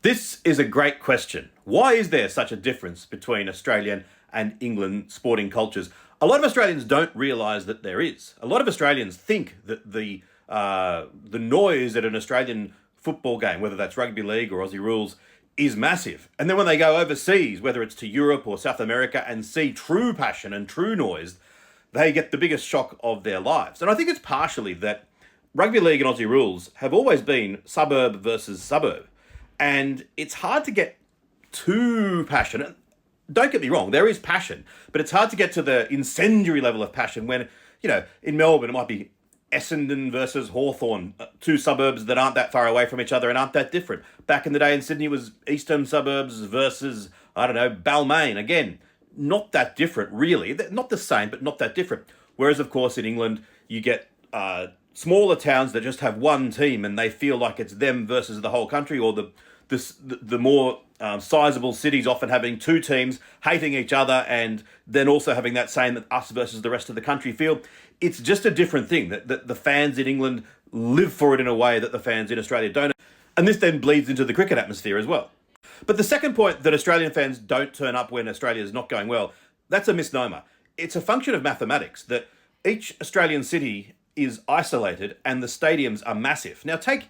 This is a great question. Why is there such a difference between Australian and England sporting cultures? A lot of Australians don't realise that there is. A lot of Australians think that the noise at an Australian football game, whether that's rugby league or Aussie rules, is massive. And then when they go overseas, whether it's to Europe or South America, and see true passion and true noise, they get the biggest shock of their lives. And I think it's partially that rugby league and Aussie rules have always been suburb versus suburb. And it's hard to get too passionate. Don't get me wrong, there is passion, but it's hard to get to the incendiary level of passion when, in Melbourne, it might be Essendon versus Hawthorn, two suburbs that aren't that far away from each other and aren't that different. Back in the day in Sydney, it was eastern suburbs versus, Balmain. Again, not that different, really. Not the same, but not that different. Whereas, of course, in England, you get smaller towns that just have one team and they feel like it's them versus the whole country, or the more sizable cities often having two teams hating each other and then also having that saying that us versus the rest of the country feel. It's just a different thing that the fans in England live for it in a way that the fans in Australia don't. And this then bleeds into the cricket atmosphere as well. But the second point, that Australian fans don't turn up when Australia is not going well, that's a misnomer. It's a function of mathematics that each Australian city is isolated and the stadiums are massive. Now take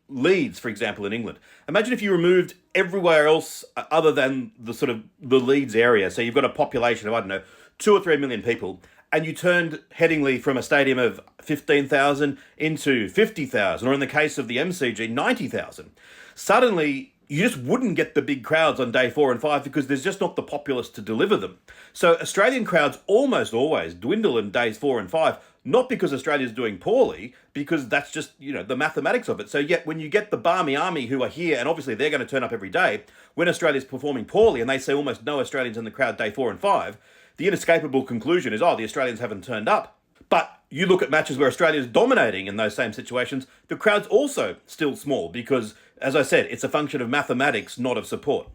Leeds, for example, in England. Imagine if you removed everywhere else other than the Leeds area. So you've got a population of, 2 or 3 million people, and you turned Headingley from a stadium of 15,000 into 50,000, or in the case of the MCG, 90,000. Suddenly, you just wouldn't get the big crowds on day 4 and 5 because there's just not the populace to deliver them. So Australian crowds almost always dwindle in days 4 and 5, not because Australia's doing poorly, because that's just, the mathematics of it. So yet when you get the Barmy Army who are here, and obviously they're going to turn up every day, when Australia's performing poorly and they say almost no Australians in the crowd day 4 and 5, the inescapable conclusion is, the Australians haven't turned up. But you look at matches where Australia's dominating in those same situations, the crowd's also still small because, as I said, it's a function of mathematics, not of support.